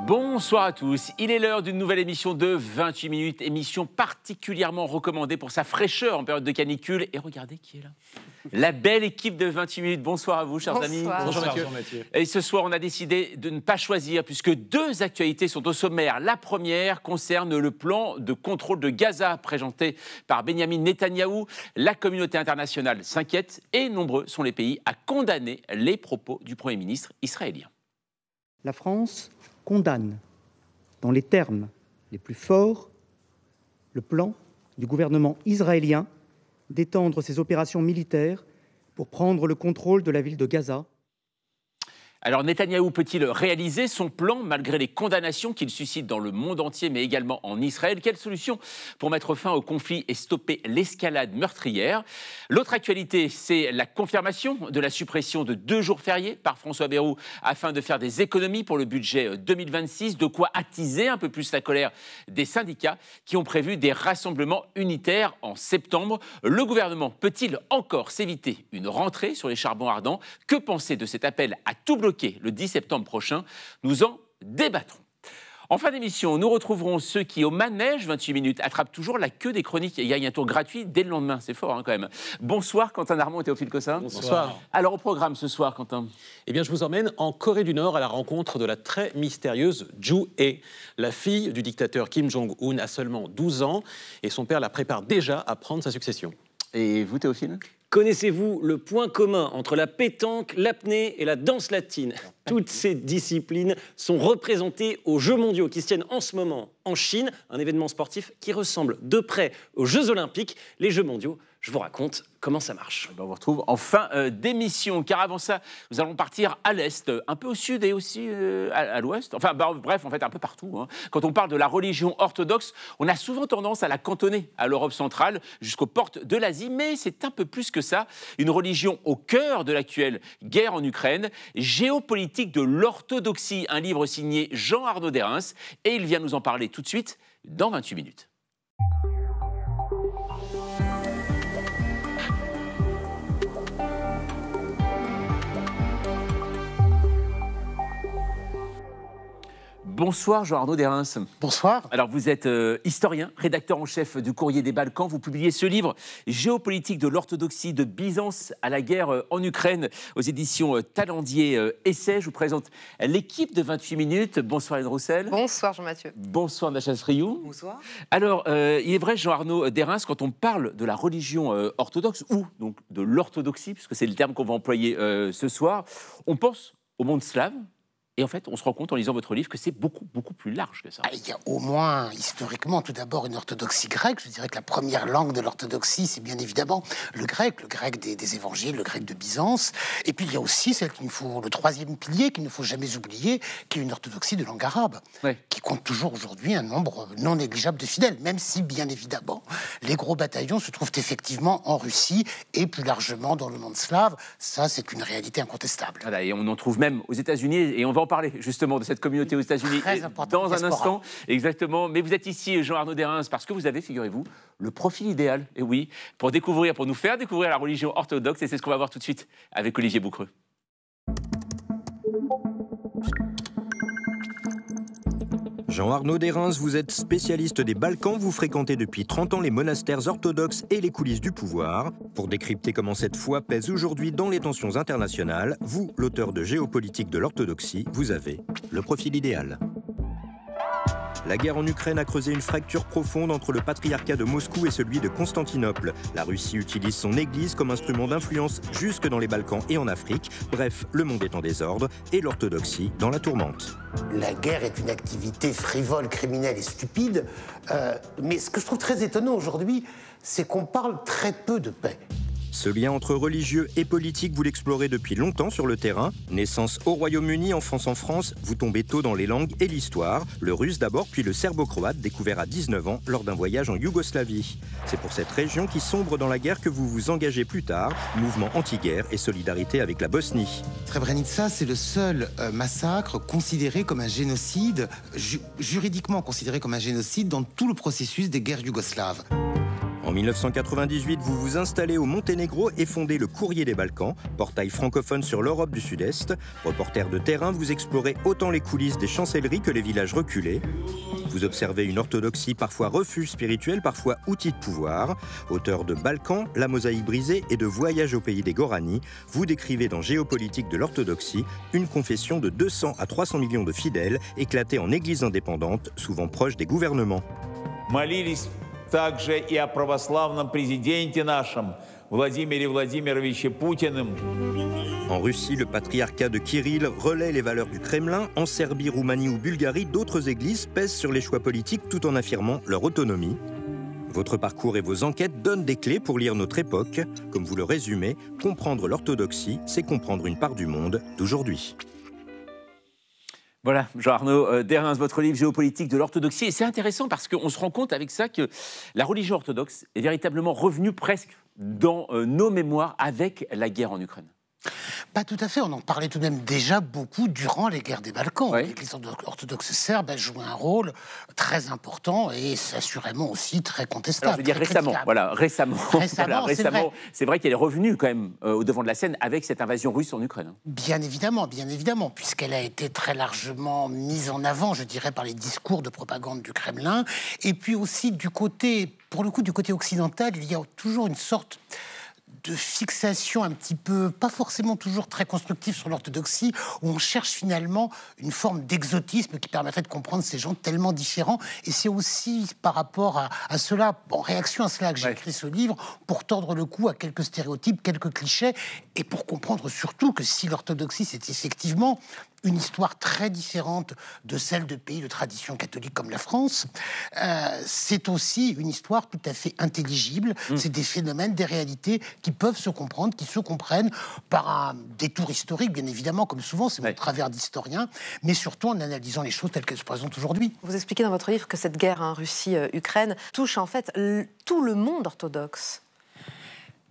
Bonsoir à tous, il est l'heure d'une nouvelle émission de 28 minutes, émission particulièrement recommandée pour sa fraîcheur en période de canicule. Et regardez qui est là. La belle équipe de 28 minutes. Bonsoir à vous, chers amis. Bonjour Mathieu. Et ce soir, on a décidé de ne pas choisir puisque deux actualités sont au sommaire. La première concerne le plan de contrôle de Gaza présenté par Benyamin Netanyahou. La communauté internationale s'inquiète et nombreux sont les pays à condamner les propos du Premier ministre israélien. La France condamne, dans les termes les plus forts, le plan du gouvernement israélien d'étendre ses opérations militaires pour prendre le contrôle de la ville de Gaza. Alors Netanyahou peut-il réaliser son plan malgré les condamnations qu'il suscite dans le monde entier mais également en Israël? Quelle solution pour mettre fin au conflit et stopper l'escalade meurtrière? L'autre actualité, c'est la confirmation de la suppression de 2 jours fériés par François Bayrou afin de faire des économies pour le budget 2026, de quoi attiser un peu plus la colère des syndicats qui ont prévu des rassemblements unitaires en septembre. Le gouvernement peut-il encore s'éviter une rentrée sur les charbons ardents? Que penser de cet appel à tout bloquer le 10 septembre prochain? Nous en débattrons. En fin d'émission, nous retrouverons ceux qui, au manège 28 minutes, attrapent toujours la queue des chroniques et gagnent un tour gratuit dès le lendemain. C'est fort quand même. Bonsoir Quentin Darmon et Théophile Cossin. Bonsoir. Alors au programme ce soir, Quentin. Eh bien, je vous emmène en Corée du Nord à la rencontre de la très mystérieuse Joo-hae. La fille du dictateur Kim Jong-un a seulement 12 ans et son père la prépare déjà à prendre sa succession. Et vous Théophile? Connaissez-vous le point commun entre la pétanque, l'apnée et la danse latine? Toutes ces disciplines sont représentées aux Jeux mondiaux qui se tiennent en ce moment en Chine, un événement sportif qui ressemble de près aux Jeux olympiques. Les Jeux mondiaux, je vous raconte comment ça marche. On vous retrouve en fin d'émission, car avant ça, nous allons partir à l'Est, un peu au Sud et aussi à l'Ouest. Enfin, bref, en fait, un peu partout. Hein. Quand on parle de la religion orthodoxe, on a souvent tendance à la cantonner à l'Europe centrale, jusqu'aux portes de l'Asie, mais c'est un peu plus que ça. Une religion au cœur de l'actuelle guerre en Ukraine, géopolitique de l'orthodoxie, un livre signé Jean-Arnaud Derens, et il vient nous en parler tout de suite dans 28 minutes. Bonsoir Jean-Arnaud Derens. Bonsoir. Alors vous êtes historien, rédacteur en chef du Courrier des Balkans. Vous publiez ce livre « Géopolitique de l'orthodoxie de Byzance à la guerre en Ukraine » aux éditions Talendier Essai. Je vous présente l'équipe de 28 minutes. Bonsoir Hélène Roussel. Bonsoir Jean-Mathieu. Bonsoir Nacha Sriou. Bonsoir. Alors il est vrai Jean-Arnaud Derens, quand on parle de la religion orthodoxe ou donc de l'orthodoxie, puisque c'est le terme qu'on va employer ce soir, on pense au monde slave. Et en fait, on se rend compte en lisant votre livre que c'est beaucoup plus large que ça. Il y a au moins, historiquement, tout d'abord, une orthodoxie grecque. Je dirais que la première langue de l'orthodoxie, c'est bien évidemment le grec des évangiles, le grec de Byzance. Et puis, il y a aussi celle qu'il nous faut, le troisième pilier qu'il ne faut jamais oublier, qui est une orthodoxie de langue arabe, qui compte toujours aujourd'hui un nombre non négligeable de fidèles, même si, bien évidemment, les gros bataillons se trouvent effectivement en Russie et plus largement dans le monde slave. Ça, c'est une réalité incontestable. Voilà, et on en trouve même aux États-Unis, et on va en parler justement de cette communauté aux États-Unis dans un instant. Exactement. Mais vous êtes ici, Jean-Arnaud Derens, parce que vous avez, figurez-vous, le profil idéal, et oui, pour nous faire découvrir la religion orthodoxe, et c'est ce qu'on va voir tout de suite avec Olivier Boucreux. Jean-Arnaud Derens, vous êtes spécialiste des Balkans, vous fréquentez depuis 30 ans les monastères orthodoxes et les coulisses du pouvoir. Pour décrypter comment cette foi pèse aujourd'hui dans les tensions internationales, vous, l'auteur de Géopolitique de l'orthodoxie, vous avez le profil idéal. La guerre en Ukraine a creusé une fracture profonde entre le patriarcat de Moscou et celui de Constantinople. La Russie utilise son église comme instrument d'influence jusque dans les Balkans et en Afrique. Bref, le monde est en désordre et l'orthodoxie dans la tourmente. La guerre est une activité frivole, criminelle et stupide. Mais ce que je trouve très étonnant aujourd'hui, c'est qu'on parle très peu de paix. Ce lien entre religieux et politique, vous l'explorez depuis longtemps sur le terrain. Naissance au Royaume-Uni, enfance en France, vous tombez tôt dans les langues et l'histoire. Le russe d'abord, puis le serbo-croate, découvert à 19 ans lors d'un voyage en Yougoslavie. C'est pour cette région qui sombre dans la guerre que vous vous engagez plus tard, mouvement anti-guerre et solidarité avec la Bosnie. Srebrenica, c'est le seul massacre considéré comme un génocide, juridiquement considéré comme un génocide dans tout le processus des guerres yougoslaves. En 1998, vous vous installez au Monténégro et fondez le Courrier des Balkans, portail francophone sur l'Europe du Sud-Est. Reporter de terrain, vous explorez autant les coulisses des chancelleries que les villages reculés. Vous observez une orthodoxie parfois refuge spirituel, parfois outil de pouvoir. Auteur de Balkans, La mosaïque brisée et de Voyage au pays des Gorani, vous décrivez dans Géopolitique de l'orthodoxie une confession de 200 à 300 millions de fidèles éclatée en églises indépendantes, souvent proches des gouvernements. Молились также и о православном президенте нашем, Владимире Владимировиче Путиным. En Russie, le patriarcat de Kirill relaie les valeurs du Kremlin. En Serbie, Roumanie ou Bulgarie, d'autres églises pèsent sur les choix politiques tout en affirmant leur autonomie. Votre parcours et vos enquêtes donnent des clés pour lire notre époque. Comme vous le résumez, comprendre l'orthodoxie, c'est comprendre une part du monde d'aujourd'hui. Voilà, Jean-Arnaud Derrins, votre livre Géopolitique de l'orthodoxie. Et c'est intéressant parce qu'on se rend compte avec ça que la religion orthodoxe est véritablement revenue presque dans nos mémoires avec la guerre en Ukraine. Pas tout à fait, on en parlait tout de même déjà beaucoup durant les guerres des Balkans. Oui. L'Église orthodoxe serbe a joué un rôle très important et assurément aussi très contestable. Alors, je veux dire récemment, voilà, récemment, c'est vrai qu'elle est revenue quand même au devant de la scène avec cette invasion russe en Ukraine. Bien évidemment, puisqu'elle a été très largement mise en avant, je dirais, par les discours de propagande du Kremlin. Et puis aussi du côté, pour le coup, du côté occidental, il y a toujours une sorte de fixation un petit peu, pas forcément toujours très constructive sur l'orthodoxie, où on cherche finalement une forme d'exotisme qui permettrait de comprendre ces gens tellement différents. Et c'est aussi par rapport à cela, en réaction à cela que j'ai écrit ce livre, pour tordre le cou à quelques stéréotypes, quelques clichés, et pour comprendre surtout que si l'orthodoxie, c'est effectivement une histoire très différente de celle de pays de tradition catholique comme la France, c'est aussi une histoire tout à fait intelligible. C'est des phénomènes, des réalités qui peuvent se comprendre, qui se comprennent par un détour historique, bien évidemment, comme souvent, c'est mon travers d'historien, mais surtout en analysant les choses telles qu'elles se présentent aujourd'hui. Vous expliquez dans votre livre que cette guerre, Russie-Ukraine, touche en fait tout le monde orthodoxe.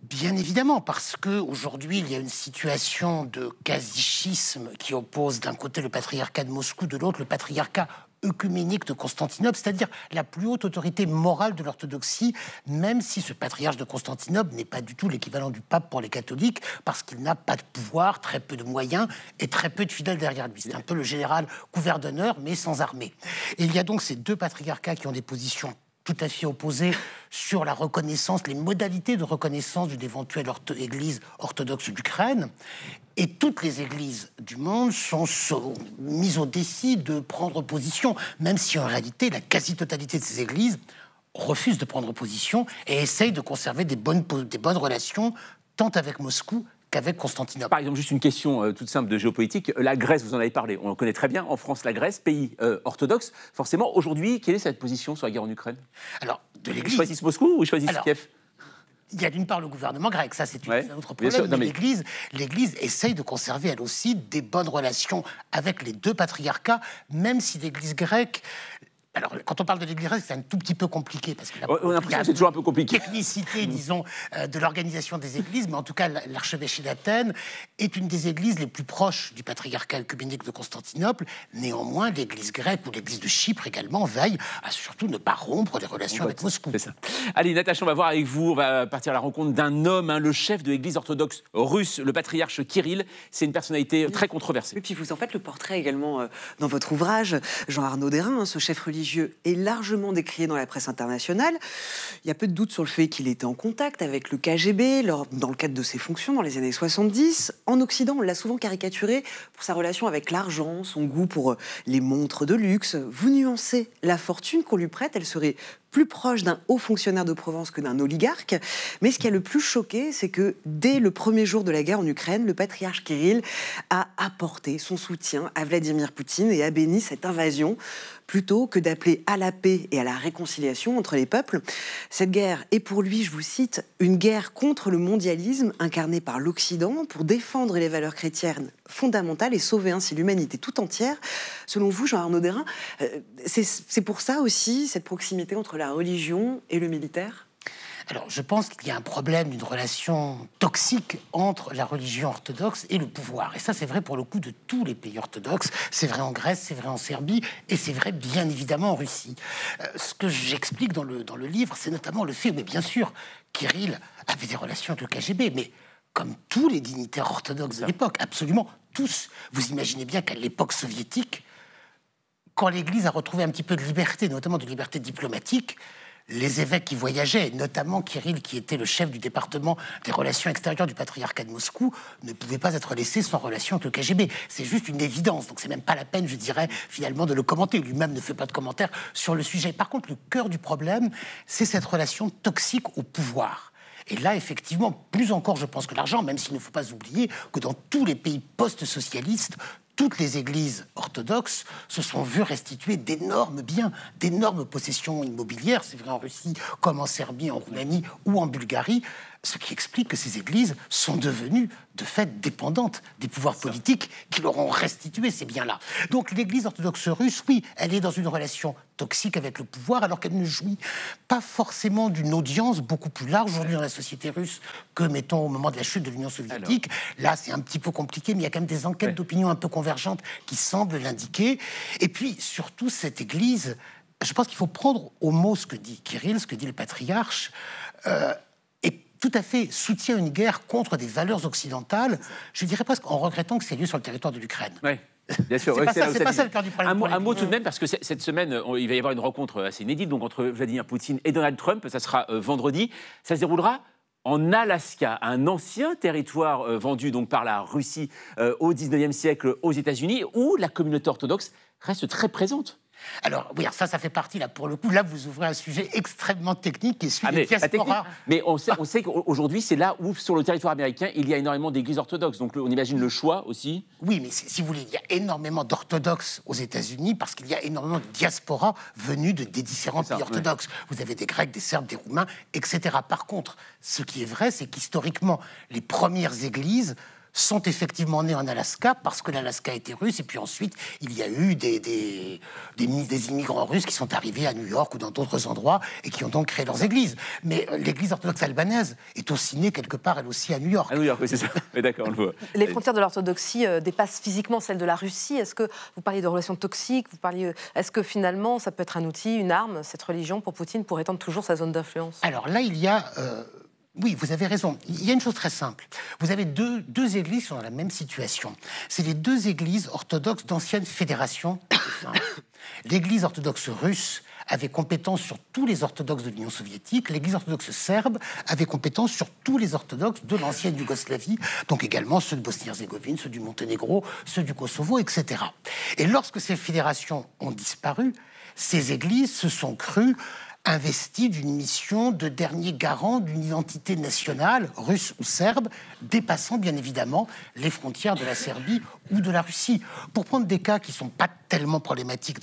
Bien évidemment, parce qu'aujourd'hui, il y a une situation de quasi-schisme qui oppose d'un côté le patriarcat de Moscou, de l'autre le patriarcat œcuménique de Constantinople, c'est-à-dire la plus haute autorité morale de l'orthodoxie, même si ce patriarche de Constantinople n'est pas du tout l'équivalent du pape pour les catholiques, parce qu'il n'a pas de pouvoir, très peu de moyens et très peu de fidèles derrière lui. C'est un peu le général couvert d'honneur, mais sans armée. Et il y a donc ces deux patriarcats qui ont des positions tout à fait opposées sur la reconnaissance, les modalités de reconnaissance d'une éventuelle église orthodoxe d'Ukraine. Et toutes les églises du monde sont mises au défi de prendre position, même si en réalité la quasi-totalité de ces églises refusent de prendre position et essayent de conserver des bonnes relations, tant avec Moscou qu'avec Constantinople. Par exemple, juste une question toute simple de géopolitique. La Grèce, vous en avez parlé, on le connaît très bien. En France, la Grèce, pays orthodoxe. Forcément, aujourd'hui, quelle est cette position sur la guerre en Ukraine? Alors, de l'Église. Ils choisissent Moscou ou ils choisissent Kiev? Il y a d'une part le gouvernement grec, ça c'est un autre problème, sûr, mais l'Église essaye de conserver elle aussi des bonnes relations avec les deux patriarcats, même si l'Église grecque... Alors, quand on parle de l'Église grecque, c'est un tout petit peu compliqué, parce que on a l'impression que c'est toujours un peu compliqué. Technicité, disons, de l'organisation des églises, mais en tout cas, l'archevêché d'Athènes est une des églises les plus proches du patriarcat œcuménique de Constantinople. Néanmoins, l'Église grecque ou l'Église de Chypre également veille à surtout ne pas rompre les relations avec Moscou. C'est ça. Allez, Natacha, on va voir avec vous, on va partir à la rencontre d'un homme, le chef de l'Église orthodoxe russe, le patriarche Kirill. C'est une personnalité très controversée. Et puis vous en faites le portrait également dans votre ouvrage. Jean-Arnaud Derrins, ce chef religieux, est largement décrié dans la presse internationale. Il y a peu de doute sur le fait qu'il était en contact avec le KGB dans le cadre de ses fonctions dans les années 70. En Occident, on l'a souvent caricaturé pour sa relation avec l'argent, son goût pour les montres de luxe. Vous nuancez la fortune qu'on lui prête, elle serait plus proche d'un haut fonctionnaire de Provence que d'un oligarque. Mais ce qui a le plus choqué, c'est que dès le premier jour de la guerre en Ukraine, le patriarche Kirill a apporté son soutien à Vladimir Poutine et a béni cette invasion, plutôt que d'appeler à la paix et à la réconciliation entre les peuples. Cette guerre est pour lui, je vous cite, une guerre contre le mondialisme incarné par l'Occident pour défendre les valeurs chrétiennes fondamentales et sauver ainsi l'humanité tout entière. Selon vous, Jean-Arnaud Derrins, c'est pour ça aussi cette proximité entre la religion et le militaire? Alors, je pense qu'il y a un problème d'une relation toxique entre la religion orthodoxe et le pouvoir. Et ça, c'est vrai pour le coup de tous les pays orthodoxes. C'est vrai en Grèce, c'est vrai en Serbie, et c'est vrai bien évidemment en Russie. Ce que j'explique dans le livre, c'est notamment le fait, mais bien sûr, Kirill avait des relations avec le KGB, mais comme tous les dignitaires orthodoxes de l'époque, absolument tous. Vous imaginez bien qu'à l'époque soviétique, quand l'Église a retrouvé un petit peu de liberté, notamment de liberté diplomatique, les évêques qui voyageaient, notamment Kirill, qui était le chef du département des relations extérieures du patriarcat de Moscou, ne pouvaient pas être laissés sans relation avec le KGB. C'est juste une évidence, donc c'est même pas la peine, je dirais, finalement, de le commenter. Lui-même ne fait pas de commentaires sur le sujet. Par contre, le cœur du problème, c'est cette relation toxique au pouvoir. Et là, effectivement, plus encore, je pense que l'argent, même s'il ne faut pas oublier que dans tous les pays post-socialistes, toutes les églises orthodoxes se sont vues restituer d'énormes biens, d'énormes possessions immobilières, c'est vrai en Russie, comme en Serbie, en Roumanie ou en Bulgarie, ce qui explique que ces églises sont devenues, de fait, dépendantes des pouvoirs politiques qui leur ont restitué ces biens-là. Donc l'église orthodoxe russe, oui, elle est dans une relation toxique avec le pouvoir, alors qu'elle ne jouit pas forcément d'une audience beaucoup plus large aujourd'hui dans la société russe que, mettons, au moment de la chute de l'Union soviétique. Là, c'est un petit peu compliqué, mais il y a quand même des enquêtes d'opinion un peu convergentes qui semblent l'indiquer. Et puis, surtout, cette église, je pense qu'il faut prendre au mot ce que dit Kirill, ce que dit le patriarche, tout à fait soutient une guerre contre des valeurs occidentales, je dirais presque en regrettant que c'est lieu sur le territoire de l'Ukraine. Oui. Bien sûr, c'est pas ça le cœur du problème. Un mot tout de même, parce que cette semaine, il va y avoir une rencontre assez inédite donc, entre Vladimir Poutine et Donald Trump. Ça sera vendredi. Ça se déroulera en Alaska, un ancien territoire vendu donc, par la Russie au 19e siècle aux États-Unis, où la communauté orthodoxe reste très présente. Alors, oui, ça fait partie, là, pour le coup, là, vous ouvrez un sujet extrêmement technique qui est celui des diasporas. Mais on sait qu'aujourd'hui, c'est là où, sur le territoire américain, il y a énormément d'églises orthodoxes. Donc, on imagine le choix aussi. Oui, mais si vous voulez, il y a énormément d'orthodoxes aux États-Unis parce qu'il y a énormément de diasporas venus des différents pays orthodoxes. Vous avez des Grecs, des Serbes, des Roumains, etc. Par contre, ce qui est vrai, c'est qu'historiquement, les premières églises sont effectivement nés en Alaska parce que l'Alaska était russe et puis ensuite il y a eu des immigrants russes qui sont arrivés à New York ou dans d'autres endroits et qui ont donc créé leurs églises. Mais l'église orthodoxe albanaise est aussi née quelque part elle aussi à New York. À New York, oui c'est ça. Mais d'accord, on le voit. Les frontières de l'orthodoxie dépassent physiquement celles de la Russie. Est-ce que vous parliez de relations toxiques, est-ce que finalement ça peut être un outil, une arme, cette religion pour Poutine pour étendre toujours sa zone d'influence? Alors là il y a oui, vous avez raison. Il y a une chose très simple. Vous avez deux églises qui sont dans la même situation. C'est les deux églises orthodoxes d'anciennes fédérations. L'église orthodoxe russe avait compétence sur tous les orthodoxes de l'Union soviétique. L'église orthodoxe serbe avait compétence sur tous les orthodoxes de l'ancienne Yougoslavie, donc également ceux de Bosnie-Herzégovine, ceux du Monténégro, ceux du Kosovo, etc. Et lorsque ces fédérations ont disparu, ces églises se sont crues investi d'une mission de dernier garant d'une identité nationale, russe ou serbe, dépassant bien évidemment les frontières de la Serbie ou de la Russie. Pour prendre des cas qui ne sont pas tellement problématiques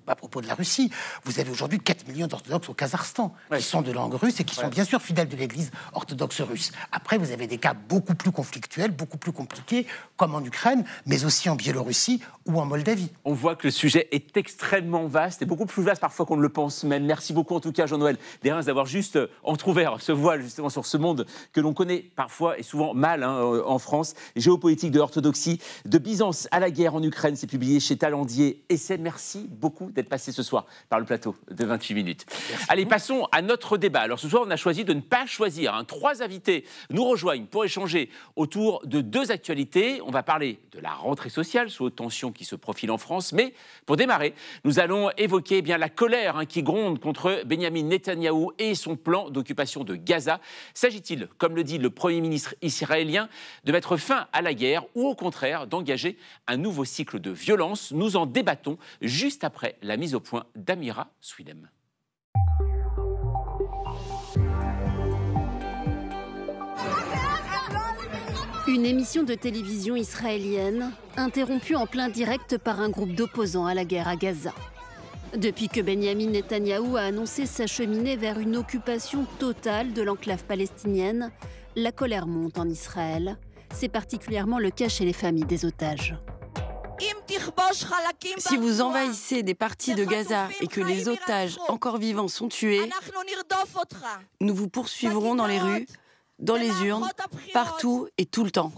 à propos de la Russie, vous avez aujourd'hui 4 millions d'orthodoxes au Kazakhstan, qui sont de langue russe et qui sont bien sûr fidèles de l'église orthodoxe russe. Après, vous avez des cas beaucoup plus conflictuels, beaucoup plus compliqués, comme en Ukraine, mais aussi en Biélorussie ou en Moldavie. On voit que le sujet est extrêmement vaste, et beaucoup plus vaste parfois qu'on ne le pense même. Merci beaucoup en tout cas, Jean-Noël Dérens, d'avoir juste entrouvert ce voile justement sur ce monde que l'on connaît parfois et souvent mal en France. Géopolitique de l'orthodoxie, de Byzance à la guerre en Ukraine, c'est publié chez Talendier Essai. Merci beaucoup d'être passé ce soir par le plateau de 28 minutes. Merci. Allez, passons à notre débat. Alors ce soir, on a choisi de ne pas choisir. Trois invités nous rejoignent pour échanger autour de deux actualités. On va parler de la rentrée sociale sous haute tension qui se profile en France. Mais pour démarrer, nous allons évoquer la colère qui gronde contre Benyamin Netanyahou et son plan d'occupation de Gaza. S'agit-il, comme le dit le Premier ministre israélien, de mettre fin à la guerre ou au contraire d'engager un nouveau cycle de violence? Nous en débattons juste après la mise au point d'Amira Swidem. Une émission de télévision israélienne interrompue en plein direct par un groupe d'opposants à la guerre à Gaza. Depuis que Benyamin Netanyahou a annoncé s'acheminer vers une occupation totale de l'enclave palestinienne, la colère monte en Israël. C'est particulièrement le cas chez les familles des otages. Si vous envahissez des parties de Gaza et que les otages encore vivants sont tués, nous vous poursuivrons dans les rues, dans les urnes, partout et tout le temps.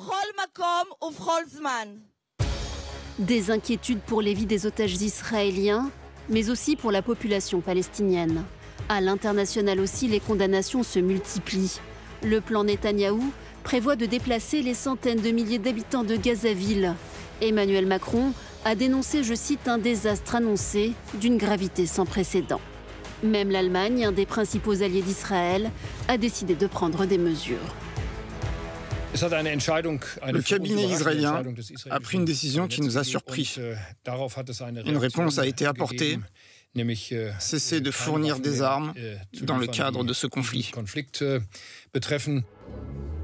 Des inquiétudes pour les vies des otages israéliens, mais aussi pour la population palestinienne. À l'international aussi, les condamnations se multiplient. Le plan Netanyahou prévoit de déplacer les centaines de milliers d'habitants de Gaza-Ville. Emmanuel Macron a dénoncé, je cite, un désastre annoncé d'une gravité sans précédent. Même l'Allemagne, un des principaux alliés d'Israël, a décidé de prendre des mesures. Le cabinet israélien a pris une décision qui nous a surpris. Une réponse a été apportée, cesser de fournir des armes dans le cadre de ce conflit.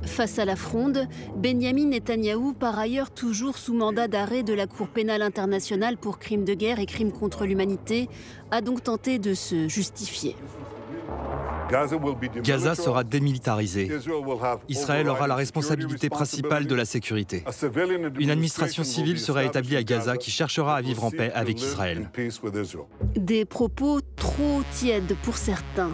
Face à la fronde, Benyamin Netanyahou, par ailleurs toujours sous mandat d'arrêt de la Cour pénale internationale pour crimes de guerre et crimes contre l'humanité, a donc tenté de se justifier. Gaza sera démilitarisé. Israël aura la responsabilité principale de la sécurité. Une administration civile sera établie à Gaza qui cherchera à vivre en paix avec Israël. Des propos trop tièdes pour certains,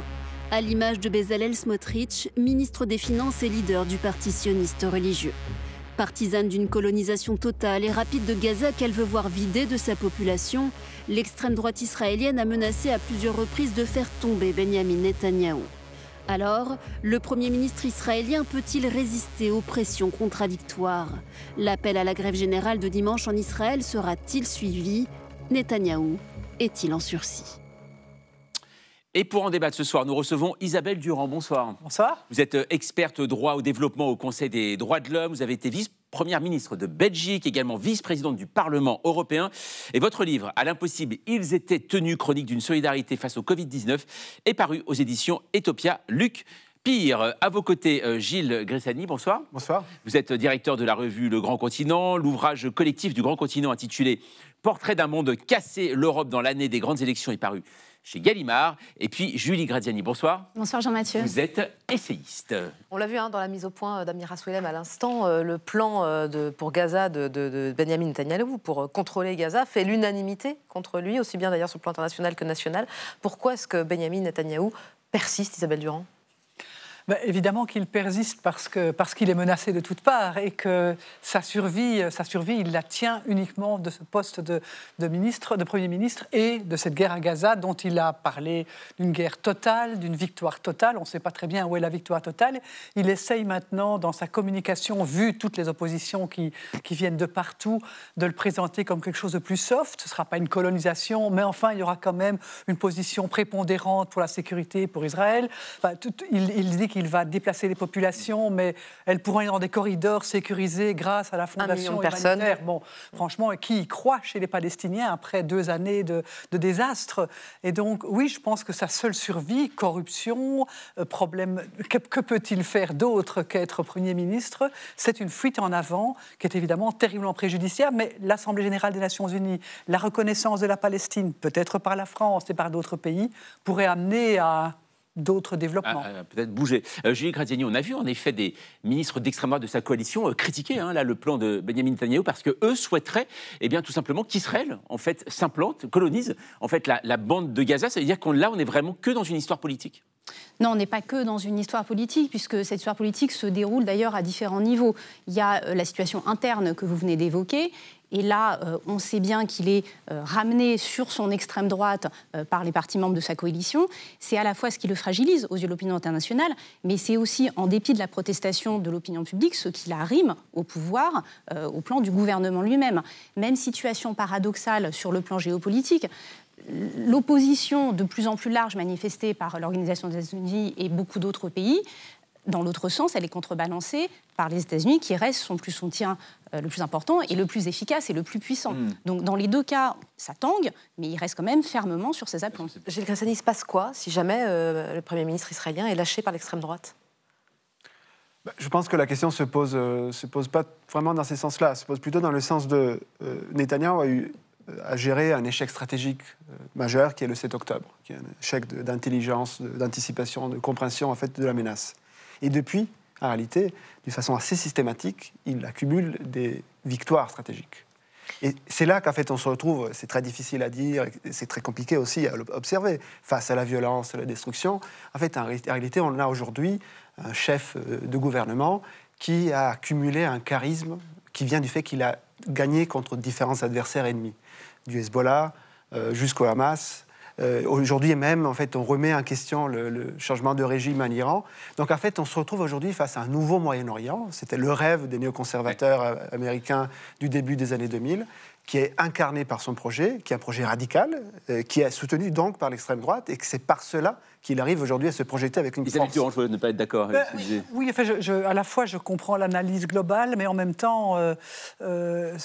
à l'image de Bezalel Smotrich, ministre des Finances et leader du parti sioniste religieux. Partisane d'une colonisation totale et rapide de Gaza qu'elle veut voir vidée de sa population, l'extrême droite israélienne a menacé à plusieurs reprises de faire tomber Benyamin Netanyahou. Alors, le Premier ministre israélien peut-il résister aux pressions contradictoires? L'appel à la grève générale de dimanche en Israël sera-t-il suivi? Netanyahou est-il en sursis? Et pour en débattre ce soir, nous recevons Isabelle Durand. Bonsoir. Bonsoir. Vous êtes experte droit au développement au Conseil des droits de l'homme. Vous avez été vice-première ministre de Belgique, également vice-présidente du Parlement européen. Et votre livre, À l'impossible, ils étaient tenus, chronique d'une solidarité face au Covid-19, est paru aux éditions Etopia. Luc Pire, à vos côtés, Gilles Gressani, bonsoir. Bonsoir. Vous êtes directeur de la revue Le Grand Continent. L'ouvrage collectif du Grand Continent intitulé Portrait d'un monde cassé, l'Europe dans l'année des grandes élections est paru chez Gallimard. Et puis Julie Graziani, bonsoir. Bonsoir Jean-Mathieu. Vous êtes essayiste. On l'a vu dans la mise au point d'Amira Swelem à l'instant, le plan pour Gaza de Benyamin Netanyahou pour contrôler Gaza fait l'unanimité contre lui, aussi bien d'ailleurs sur le plan international que national. Pourquoi est-ce que Benyamin Netanyahou persiste, Isabelle Durand ? Évidemment qu'il persiste parce qu'il est menacé de toutes parts et que sa survie, il la tient uniquement de ce poste de Premier ministre et de cette guerre à Gaza dont il a parlé d'une guerre totale, d'une victoire totale. On ne sait pas très bien où est la victoire totale. Il essaye maintenant, dans sa communication, vu toutes les oppositions qui viennent de partout, de le présenter comme quelque chose de plus soft. Ce ne sera pas une colonisation, mais enfin, il y aura quand même une position prépondérante pour la sécurité, pour Israël. Enfin, il dit qu'il va déplacer les populations, mais elles pourront aller dans des corridors sécurisés grâce à la fondation humanitaire. Bon, franchement, qui y croit chez les Palestiniens après 2 années de désastre? Et donc, oui, je pense que sa seule survie, corruption, problème, que peut-il faire d'autre qu'être Premier ministre? C'est une fuite en avant qui est évidemment terriblement préjudiciable, mais l'Assemblée générale des Nations unies, la reconnaissance de la Palestine, peut-être par la France et par d'autres pays, pourrait amener à d'autres développements. Peut-être bouger. Julie Graziani, on a vu en effet des ministres d'extrême droite de sa coalition critiquer là, le plan de Benyamin Netanyahou parce qu'eux souhaiteraient tout simplement qu'Israël en fait, s'implante, colonise en fait, la bande de Gaza. Ça veut dire qu'on est vraiment que dans une histoire politique? Non, on n'est pas que dans une histoire politique, puisque cette histoire politique se déroule d'ailleurs à différents niveaux. Il y a la situation interne que vous venez d'évoquer, et là, on sait bien qu'il est ramené sur son extrême droite par les partis membres de sa coalition. C'est à la fois ce qui le fragilise aux yeux de l'opinion internationale, mais c'est aussi, en dépit de la protestation de l'opinion publique, ce qui l'arrime au pouvoir, au plan du gouvernement lui-même. Même situation paradoxale sur le plan géopolitique. L'opposition de plus en plus large manifestée par l'Organisation des Nations-Unies et beaucoup d'autres pays, dans l'autre sens, elle est contrebalancée par les États-Unis qui restent son soutien le plus important et le plus efficace et le plus puissant. Donc dans les 2 cas, ça tangue, mais il reste quand même fermement sur ses aplombs. Gilles Grassani, il se passe quoi si jamais le Premier ministre israélien est lâché par l'extrême droite? Je pense que la question se pose pas vraiment dans ces sens-là. Elle se pose plutôt dans le sens de Netanyahou a géré un échec stratégique majeur qui est le 7 octobre, qui est un échec d'intelligence, d'anticipation, de compréhension en fait, de la menace. Et depuis, en réalité, d'une façon assez systématique, il accumule des victoires stratégiques. Et c'est là qu'en fait on se retrouve, c'est très difficile à dire, c'est très compliqué aussi à observer, face à la violence, à la destruction. En fait, en réalité, on a aujourd'hui un chef de gouvernement qui a accumulé un charisme qui vient du fait qu'il a gagné contre différents adversaires ennemis, du Hezbollah jusqu'au Hamas. Aujourd'hui même, en fait, on remet en question le changement de régime en Iran. Donc, en fait, on se retrouve aujourd'hui face à un nouveau Moyen-Orient. C'était le rêve des néoconservateurs américains du début des années 2000, qui est incarné par son projet, qui est un projet radical, qui est soutenu donc par l'extrême droite, et que c'est par cela qu'il arrive aujourd'hui à se projeter avec une force. Isabelle Durand, je veux ne pas être d'accord avec ce sujet. Oui, enfin, à la fois, je comprends l'analyse globale, mais en même temps,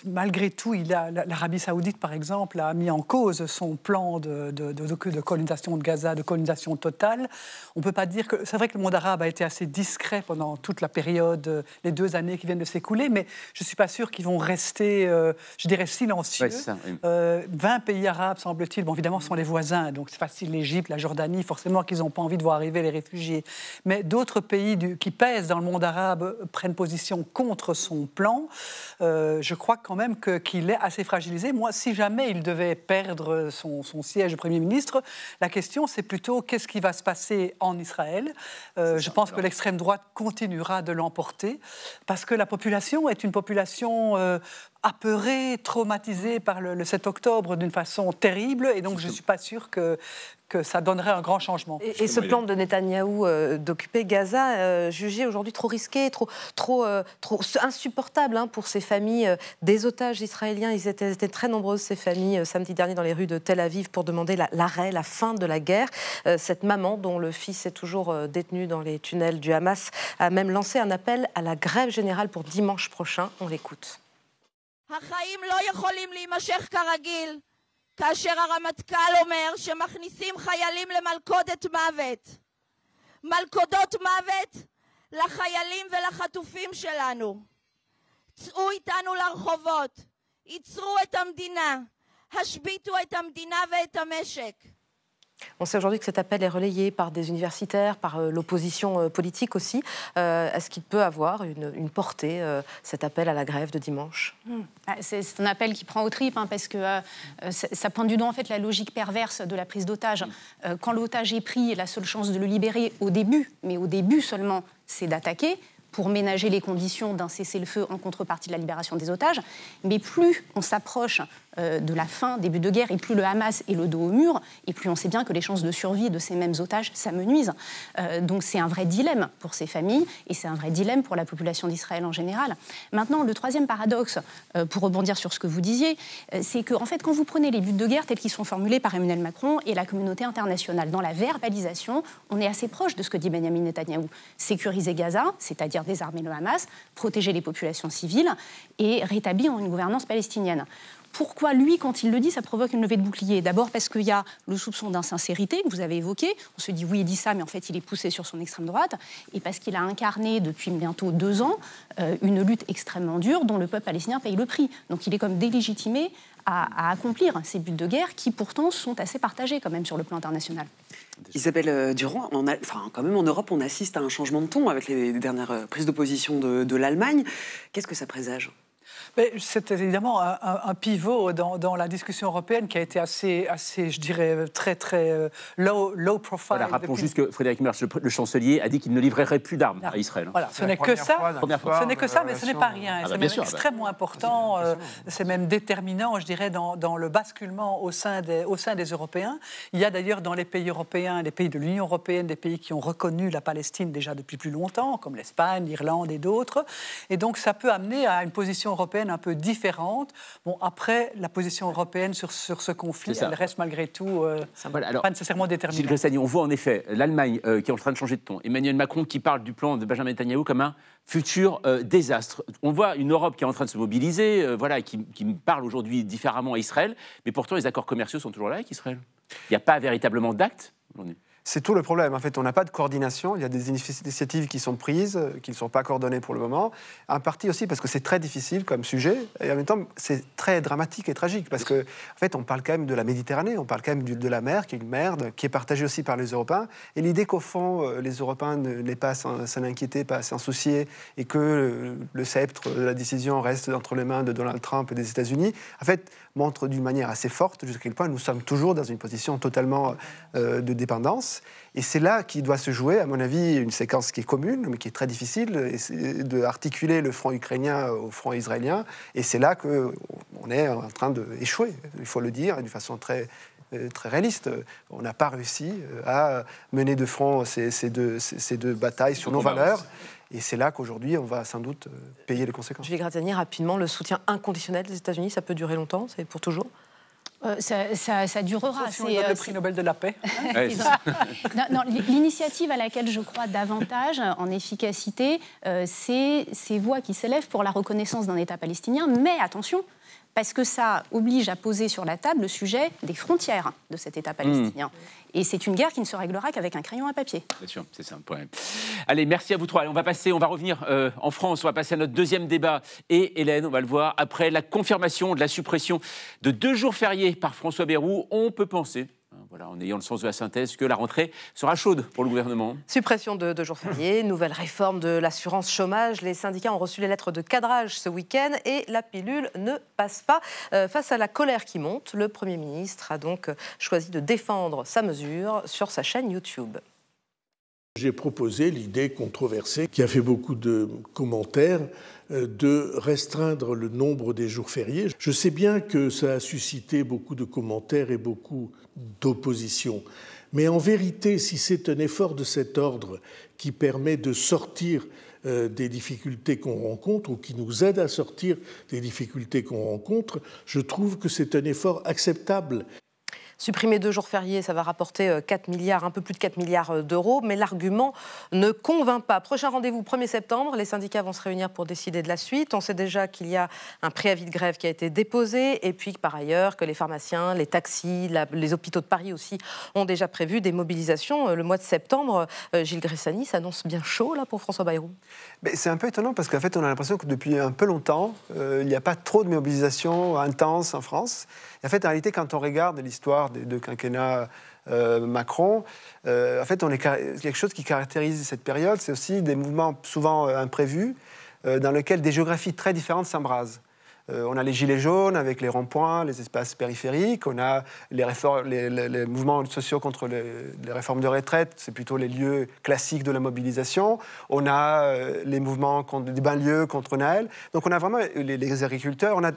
malgré tout, l'Arabie saoudite, par exemple, a mis en cause son plan de colonisation de Gaza, de colonisation totale. On ne peut pas dire que... C'est vrai que le monde arabe a été assez discret pendant toute la période, les 2 années qui viennent de s'écouler, mais je ne suis pas sûr qu'ils vont rester, je dirais, silencieux. Ouais, ça, oui. 20 pays arabes, semble-t-il, bon, évidemment, sont les voisins, donc c'est facile, l'Égypte, la Jordanie, forcément qu'ils n'ont pas envie de voir arriver les réfugiés. Mais d'autres pays qui pèsent dans le monde arabe prennent position contre son plan. Je crois quand même qu'il est assez fragilisé. Moi, si jamais il devait perdre son siège de Premier ministre, la question, c'est plutôt qu'est-ce qui va se passer en Israël. Je pense que l'extrême droite continuera de l'emporter, parce que la population est une population... apeuré, traumatisé par le 7 octobre d'une façon terrible, et donc je ne suis pas sûre que ça donnerait un grand changement. Et ce plan de Netanyahou d'occuper Gaza, jugé aujourd'hui trop risqué, trop insupportable pour ces familles des otages israéliens. Ils étaient très nombreuses, ces familles, samedi dernier dans les rues de Tel Aviv pour demander l'arrêt, la fin de la guerre. Cette maman, dont le fils est toujours détenu dans les tunnels du Hamas, a même lancé un appel à la grève générale pour dimanche prochain. On l'écoute. החיים לא יכולים להימשך כרגיל, כאשר הרמטכ"ל אומר שמכניסים חיילים למלכודת מוות. מלכודות מוות לחיילים ולחטופים שלנו. צאו איתנו לרחובות, ייצרו את המדינה, השביתו את המדינה ואת המשק. On sait aujourd'hui que cet appel est relayé par des universitaires, par l'opposition politique aussi. Est-ce qu'il peut avoir une portée, cet appel à la grève de dimanche ? C'est un appel qui prend aux tripes, parce que ça pointe du doigt en fait la logique perverse de la prise d'otage. Quand l'otage est pris, la seule chance de le libérer au début, mais au début seulement, c'est d'attaquer pour ménager les conditions d'un cessez-le-feu en contrepartie de la libération des otages. Mais plus on s'approche de la fin, début de guerre, et plus le Hamas est le dos au mur, et plus on sait bien que les chances de survie de ces mêmes otages s'amenuisent. Donc c'est un vrai dilemme pour ces familles, et c'est un vrai dilemme pour la population d'Israël en général. Maintenant, le troisième paradoxe, pour rebondir sur ce que vous disiez, c'est que en fait, quand vous prenez les buts de guerre tels qu'ils sont formulés par Emmanuel Macron et la communauté internationale, dans la verbalisation, on est assez proche de ce que dit Benyamin Netanyahou. Sécuriser Gaza, c'est-à-dire désarmer le Hamas, protéger les populations civiles et rétablir une gouvernance palestinienne. Pourquoi, lui, quand il le dit, ça provoque une levée de bouclier ? D'abord parce qu'il y a le soupçon d'insincérité que vous avez évoqué. On se dit, oui, il dit ça, mais en fait, il est poussé sur son extrême droite. Et parce qu'il a incarné, depuis bientôt 2 ans, une lutte extrêmement dure dont le peuple palestinien paye le prix. Donc il est comme délégitimé à accomplir ces buts de guerre qui, pourtant, sont assez partagés quand même sur le plan international. Isabelle Durand, quand même en Europe, on assiste à un changement de ton avec les dernières prises d'opposition de l'Allemagne. Qu'est-ce que ça présage ? C'est évidemment un pivot dans la discussion européenne qui a été assez je dirais, très low profile. Voilà, rappelons juste que Frédéric Merz, le chancelier, a dit qu'il ne livrerait plus d'armes à Israël. Voilà, ce n'est que ça, ce n'est que ça, mais ce n'est pas rien. C'est même extrêmement important, c'est même déterminant, je dirais, dans le basculement au sein des Européens. Il y a d'ailleurs dans les pays européens, les pays de l'Union européenne, des pays qui ont reconnu la Palestine déjà depuis plus longtemps, comme l'Espagne, l'Irlande et d'autres. Et donc ça peut amener à une position européenne un peu différente. Bon, après, la position européenne sur ce conflit, elle reste malgré tout pas nécessairement déterminante. Gilles Gressani, on voit en effet l'Allemagne qui est en train de changer de ton. Emmanuel Macron qui parle du plan de Benjamin Netanyahou comme un futur désastre. On voit une Europe qui est en train de se mobiliser, qui parle aujourd'hui différemment à Israël, mais pourtant les accords commerciaux sont toujours là avec Israël. Il n'y a pas véritablement d'actes. C'est tout le problème. En fait, on n'a pas de coordination. Il y a des initiatives qui sont prises, qui ne sont pas coordonnées pour le moment. En partie aussi parce que c'est très difficile comme sujet. Et en même temps, c'est très dramatique et tragique. Parce qu'en fait, on parle quand même de la Méditerranée. On parle quand même de la mer, qui est une mer qui est partagée aussi par les Européens. Et l'idée qu'au fond, les Européens n'aient pas à s'en inquiéter, pas à s'en soucier, et que le sceptre de la décision reste entre les mains de Donald Trump et des États-Unis, en fait, montre d'une manière assez forte jusqu'à quel point nous sommes toujours dans une position totalement de dépendance. Et c'est là qu'il doit se jouer, à mon avis, une séquence qui est commune, mais qui est très difficile, d'articuler le front ukrainien au front israélien. Et c'est là qu'on est en train d'échouer, il faut le dire, d'une façon très réaliste. On n'a pas réussi à mener de front ces deux batailles sur nos valeurs. Et c'est là qu'aujourd'hui, on va sans doute payer les conséquences. Julie Graziani, rapidement, le soutien inconditionnel des États-Unis, ça peut durer longtemps? C'est pour toujours? Ça durera. Si on donne le prix Nobel de la paix. L'initiative à laquelle je crois davantage en efficacité, c'est ces voix qui s'élèvent pour la reconnaissance d'un État palestinien. Mais attention, parce que ça oblige à poser sur la table le sujet des frontières de cet État palestinien. Et c'est une guerre qui ne se réglera qu'avec un crayon à papier. Bien sûr, c'est ça le problème. Allez, merci à vous trois. Allez, on va revenir en France, on va passer à notre deuxième débat. Et Hélène, on va le voir, après la confirmation de la suppression de 2 jours fériés par François Bayrou, on peut penser, voilà, en ayant le sens de la synthèse, que la rentrée sera chaude pour le gouvernement. Suppression de 2 jours fériés, nouvelle réforme de l'assurance chômage. Les syndicats ont reçu les lettres de cadrage ce week-end et la pilule ne passe pas. Face à la colère qui monte, le Premier ministre a donc choisi de défendre sa mesure sur sa chaîne YouTube. J'ai proposé l'idée controversée, qui a fait beaucoup de commentaires, de restreindre le nombre des jours fériés. Je sais bien que ça a suscité beaucoup de commentaires et beaucoup d'opposition. Mais en vérité, si c'est un effort de cet ordre qui permet de sortir des difficultés qu'on rencontre ou qui nous aide à sortir des difficultés qu'on rencontre, je trouve que c'est un effort acceptable. Supprimer 2 jours fériés, ça va rapporter 4 milliards, un peu plus de 4 milliards d'euros, mais l'argument ne convainc pas. Prochain rendez-vous, 1er septembre, les syndicats vont se réunir pour décider de la suite. On sait déjà qu'il y a un préavis de grève qui a été déposé, et puis par ailleurs que les pharmaciens, les taxis, les hôpitaux de Paris aussi ont déjà prévu des mobilisations. Le mois de septembre, Gilles Graziani s'annonce bien chaud là, pour François Bayrou. C'est un peu étonnant parce qu'en fait, on a l'impression que depuis un peu longtemps, il n'y a pas trop de mobilisations intenses en France. Et en fait, en réalité, quand on regarde l'histoire des 2 quinquennats Macron, en fait, quelque chose qui caractérise cette période, c'est aussi des mouvements souvent imprévus, dans lesquels des géographies très différentes s'embrasent. On a les gilets jaunes avec les ronds-points, les espaces périphériques, on a les mouvements sociaux contre les réformes de retraite, c'est plutôt les lieux classiques de la mobilisation, on a les mouvements contre des banlieues contre Naël, donc on a vraiment les agriculteurs, on a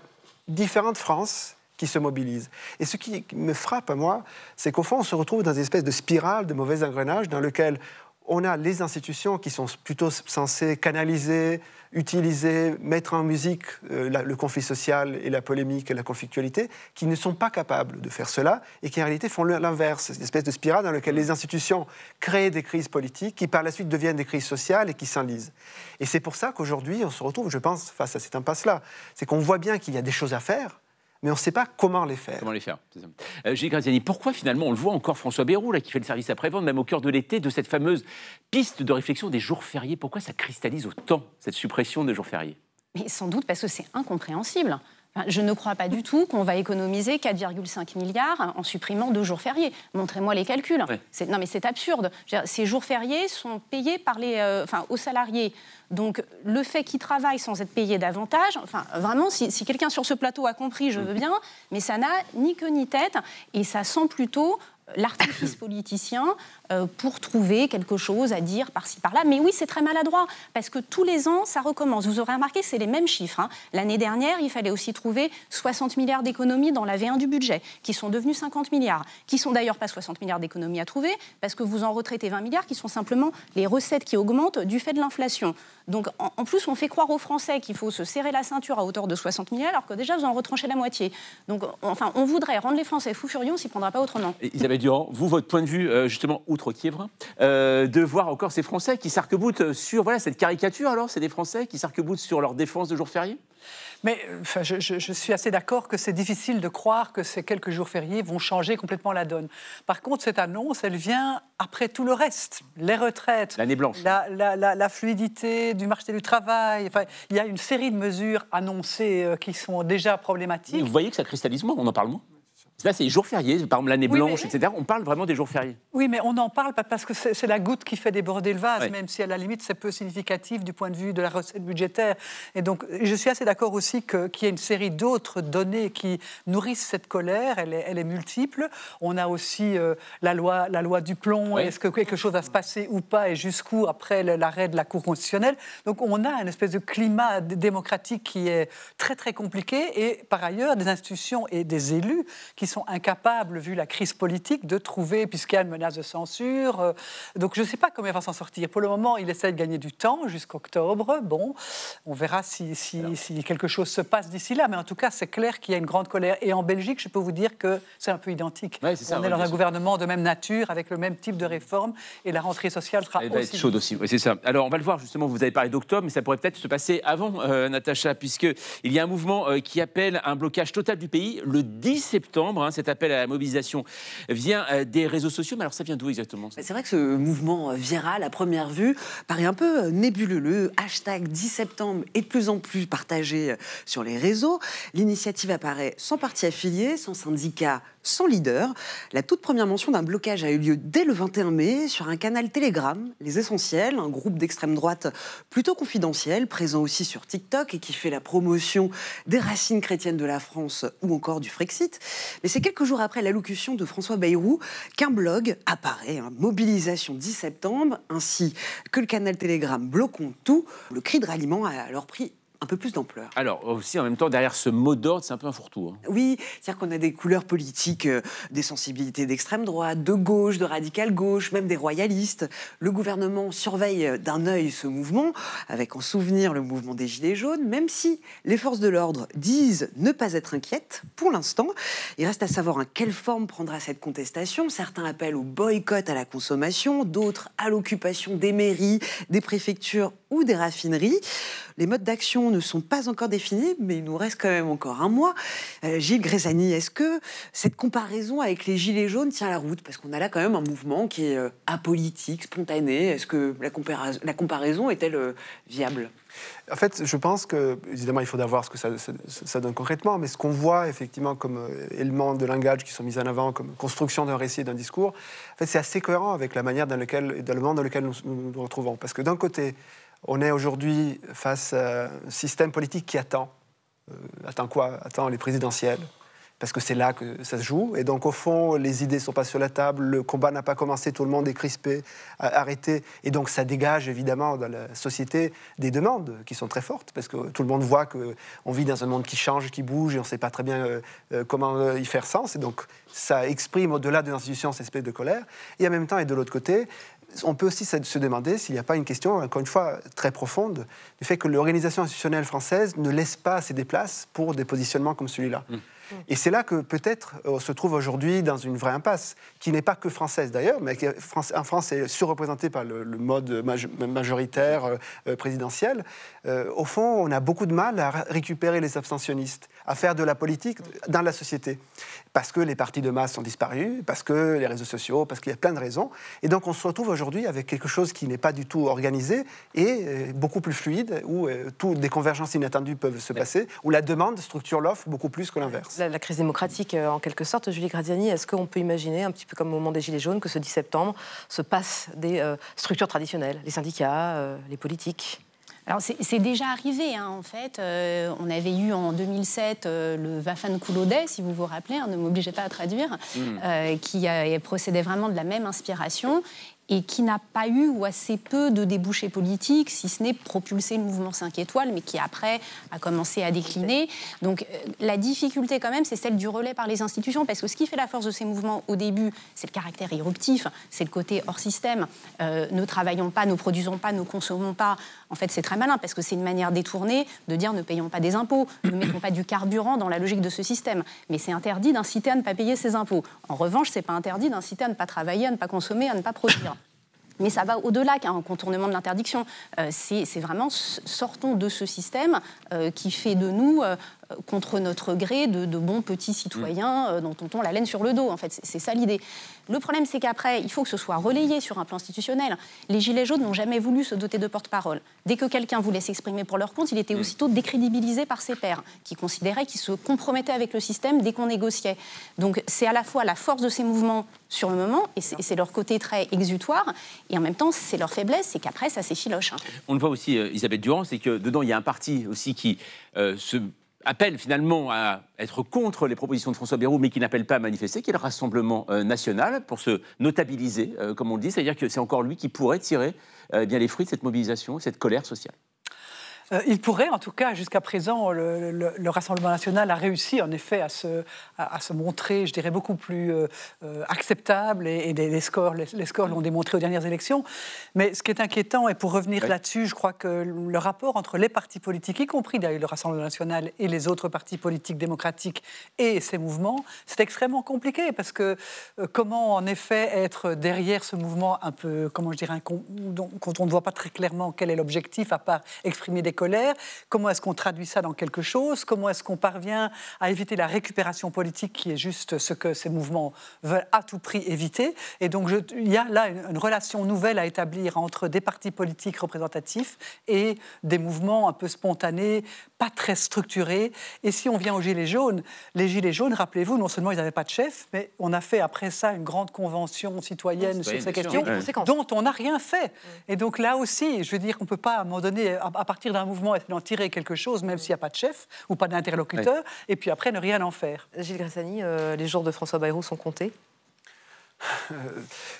différentes Frances qui se mobilisent. Et ce qui me frappe à moi, c'est qu'au fond, on se retrouve dans une espèce de spirale de mauvais engrenage dans lequel on a les institutions qui sont plutôt censées canaliser, utiliser, mettre en musique le conflit social et la polémique et la conflictualité, qui ne sont pas capables de faire cela et qui en réalité font l'inverse. C'est une espèce de spirale dans laquelle les institutions créent des crises politiques qui par la suite deviennent des crises sociales et qui s'enlisent. Et c'est pour ça qu'aujourd'hui, on se retrouve, je pense, face à cette impasse-là. C'est qu'on voit bien qu'il y a des choses à faire, mais on ne sait pas comment les faire. Comment les faire, c'est ça. Gilles Graziani, pourquoi finalement on le voit encore François Bayrou, là, qui fait le service après-vente, même au cœur de l'été, de cette fameuse piste de réflexion des jours fériés? Pourquoi ça cristallise autant, cette suppression des jours fériés? Mais sans doute parce que c'est incompréhensible. Enfin, je ne crois pas du tout qu'on va économiser 4,5 milliards en supprimant 2 jours fériés. Montrez-moi les calculs. Ouais. Non mais c'est absurde. Ces jours fériés sont payés par aux salariés. Donc le fait qu'ils travaillent sans être payés davantage, enfin vraiment, si quelqu'un sur ce plateau a compris, je veux bien, mais ça n'a ni queue ni tête et ça sent plutôt l'artifice politicien pour trouver quelque chose à dire par-ci, par-là. Mais oui, c'est très maladroit, parce que tous les ans, ça recommence. Vous aurez remarqué, c'est les mêmes chiffres. Hein. L'année dernière, il fallait aussi trouver 60 milliards d'économies dans la V1 du budget, qui sont devenus 50 milliards, qui sont d'ailleurs pas 60 milliards d'économies à trouver, parce que vous en retraitez 20 milliards, qui sont simplement les recettes qui augmentent du fait de l'inflation. Donc, en plus, on fait croire aux Français qu'il faut se serrer la ceinture à hauteur de 60 milliards, alors que déjà, vous en retranchez la moitié. Donc, enfin, on voudrait rendre les Français fous furieux, on s'y prendra pas autrement. Isabelle Durand, vous, votre point de vue, justement, outre Kievrin, de voir encore ces Français qui s'arc-boutent sur cette caricature, alors, c'est des Français qui s'arc-boutent sur leur défense de jours fériés? Mais enfin, je suis assez d'accord que c'est difficile de croire que ces quelques jours fériés vont changer complètement la donne. Par contre, cette annonce, elle vient après tout le reste. Les retraites, l'année blanche, la fluidité du marché du travail. Enfin, il y a une série de mesures annoncées qui sont déjà problématiques. Oui, vous voyez que ça cristallise moins, on en parle moins. Là, c'est les jours fériés, par exemple l'année blanche, etc. On parle vraiment des jours fériés. Oui, mais on en parle pas parce que c'est la goutte qui fait déborder le vase, même si à la limite c'est peu significatif du point de vue de la recette budgétaire. Et donc, je suis assez d'accord aussi qu'il y a une série d'autres données qui nourrissent cette colère. Elle est multiple. On a aussi la loi du plomb. Est-ce que quelque chose va se passer ou pas, et jusqu'où après l'arrêt de la Cour constitutionnelle. Donc, on a une espèce de climat démocratique qui est très très compliqué, et par ailleurs des institutions et des élus qui sont incapables, vu la crise politique, de trouver, puisqu'il y a une menace de censure. Donc je ne sais pas comment il va s'en sortir. Pour le moment, il essaie de gagner du temps jusqu'octobre. Bon, on verra si quelque chose se passe d'ici là. Mais en tout cas, c'est clair qu'il y a une grande colère. Et en Belgique, je peux vous dire que c'est un peu identique. On est dans un gouvernement de même nature, avec le même type de réforme. Et la rentrée sociale sera Elle va être chaude aussi. Oui, c'est ça. Alors, on va le voir justement. Vous avez parlé d'octobre, mais ça pourrait peut-être se passer avant, Natacha, puisqu'il y a un mouvement qui appelle un blocage total du pays le 10 septembre. Cet appel à la mobilisation vient des réseaux sociaux. Mais alors, ça vient d'où exactement? C'est vrai que ce mouvement viral, à première vue, paraît un peu nébuleux. Le hashtag 10 septembre est de plus en plus partagé sur les réseaux. L'initiative apparaît sans parti affilié, sans syndicat, sans leader. La toute première mention d'un blocage a eu lieu dès le 21 mai sur un canal Telegram, Les Essentiels, un groupe d'extrême droite plutôt confidentiel, présent aussi sur TikTok et qui fait la promotion des racines chrétiennes de la France ou encore du Frexit. Mais c'est quelques jours après l'allocution de François Bayrou qu'un blog apparaît, Mobilisation 10 septembre, ainsi que le canal Telegram Bloquons tout. Le cri de ralliement a alors pris un peu plus d'ampleur. Alors, aussi, en même temps, derrière ce mot d'ordre, c'est un peu un fourre-tout. Oui, c'est-à-dire qu'on a des couleurs politiques, des sensibilités d'extrême droite, de gauche, de radical gauche, même des royalistes. Le gouvernement surveille d'un œil ce mouvement, avec en souvenir le mouvement des Gilets jaunes, même si les forces de l'ordre disent ne pas être inquiètes pour l'instant. Il reste à savoir quelle forme prendra cette contestation. Certains appellent au boycott à la consommation, d'autres à l'occupation des mairies, des préfectures ou des raffineries. Les modes d'action ne sont pas encore définis, mais il nous reste quand même encore un mois. Gilles Grésani, est-ce que cette comparaison avec les Gilets jaunes tient la route? Parce qu'on a là quand même un mouvement qui est apolitique, spontané. Est-ce que la comparaison est-elle viable? En fait, je pense que, évidemment, il faudra voir ce que ça donne concrètement, mais ce qu'on voit effectivement comme éléments de langage qui sont mis en avant, comme construction d'un récit et d'un discours, en fait, c'est assez cohérent avec la manière dans le monde dans lequel nous retrouvons. Parce que d'un côté, on est aujourd'hui face à un système politique qui attend. Attend quoi? Attend les présidentielles. Parce que c'est là que ça se joue. Et donc, au fond, les idées ne sont pas sur la table, le combat n'a pas commencé, tout le monde est crispé, arrêté. Et donc, ça dégage, évidemment, dans la société des demandes qui sont très fortes, parce que tout le monde voit qu'on vit dans un monde qui change, qui bouge, et on ne sait pas très bien comment y faire sens. Et donc, ça exprime, au-delà de l'institution, cette espèce de colère. Et en même temps, et de l'autre côté, on peut aussi se demander s'il n'y a pas une question, encore une fois, très profonde, du fait que l'organisation institutionnelle française ne laisse pas assez des places pour des positionnements comme celui-là. Et c'est là que peut-être on se trouve aujourd'hui dans une vraie impasse, qui n'est pas que française d'ailleurs, mais qui en France est surreprésentée par le mode majoritaire présidentiel. Au fond, on a beaucoup de mal à récupérer les abstentionnistes, à faire de la politique dans la société. Parce que les partis de masse sont disparus, parce que les réseaux sociaux, parce qu'il y a plein de raisons. Et donc on se retrouve aujourd'hui avec quelque chose qui n'est pas du tout organisé et beaucoup plus fluide, où des convergences inattendues peuvent se passer, où la demande structure l'offre beaucoup plus que l'inverse. La crise démocratique, en quelque sorte, Julie Graziani, est-ce qu'on peut imaginer, un petit peu comme au moment des Gilets jaunes, que ce 10 septembre se passe des structures traditionnelles, les syndicats, les politiques? Alors c'est déjà arrivé, en fait. On avait eu en 2007 le Waffen-Kulode, si vous vous rappelez, ne m'obligez pas à traduire, qui procédait vraiment de la même inspiration et qui n'a pas eu ou assez peu de débouchés politiques, si ce n'est propulser le mouvement 5 étoiles, mais qui après a commencé à décliner. Donc la difficulté quand même, c'est celle du relais par les institutions, parce que ce qui fait la force de ces mouvements au début, c'est le caractère éruptif, c'est le côté hors système. Ne travaillons pas, ne produisons pas, ne consommons pas. En fait, c'est très malin, parce que c'est une manière détournée de dire ne payons pas des impôts, ne mettons pas du carburant dans la logique de ce système. Mais c'est interdit d'inciter à ne pas payer ses impôts. En revanche, c'est pas interdit d'inciter à ne pas travailler, à ne pas consommer, à ne pas produire. Mais ça va au-delà qu'un contournement de l'interdiction. C'est vraiment, sortons de ce système qui fait de nous, contre notre gré, de bons petits citoyens dont on la laine sur le dos. En fait, c'est ça l'idée. Le problème, c'est qu'après, il faut que ce soit relayé sur un plan institutionnel. Les Gilets jaunes n'ont jamais voulu se doter de porte-parole. Dès que quelqu'un voulait s'exprimer pour leur compte, il était aussitôt décrédibilisé par ses pairs, qui considéraient qu'il se compromettait avec le système dès qu'on négociait. Donc c'est à la fois la force de ces mouvements sur le moment, et c'est leur côté très exutoire, et en même temps, c'est leur faiblesse, c'est qu'après, ça s'effiloche. On le voit aussi, Isabelle Durand, c'est que dedans, il y a un parti aussi qui appelle finalement à être contre les propositions de François Bayrou, mais qui n'appelle pas à manifester, qui est le Rassemblement national, pour se notabiliser, comme on le dit. C'est-à-dire que c'est encore lui qui pourrait tirer bien les fruits de cette mobilisation, cette colère sociale. Il pourrait, en tout cas, jusqu'à présent, le Rassemblement national a réussi, en effet, à se montrer, je dirais, beaucoup plus acceptable, et les scores l'ont démontré aux dernières élections. Mais ce qui est inquiétant, et pour revenir là-dessus, je crois que le rapport entre les partis politiques, y compris d'ailleurs le Rassemblement national et les autres partis politiques démocratiques et ces mouvements, c'est extrêmement compliqué, parce que comment, en effet, être derrière ce mouvement un peu, comment je dirais, quand on ne voit pas très clairement quel est l'objectif, à part exprimer des colère, comment est-ce qu'on traduit ça dans quelque chose, comment est-ce qu'on parvient à éviter la récupération politique qui est juste ce que ces mouvements veulent à tout prix éviter. Et donc il y a là une relation nouvelle à établir entre des partis politiques représentatifs et des mouvements un peu spontanés, pas très structurés. Et si on vient aux Gilets jaunes, les Gilets jaunes, rappelez-vous, non seulement ils n'avaient pas de chef, mais on a fait après ça une grande convention citoyenne sur ces questions dont on n'a rien fait. Et donc là aussi, je veux dire qu'on ne peut pas à un moment donné, à partir d'un mouvement, essayer d'en tirer quelque chose, même s'il n'y a pas de chef ou pas d'interlocuteur, et puis après ne rien en faire. Gilles Gressani, les jours de François Bayrou sont comptés?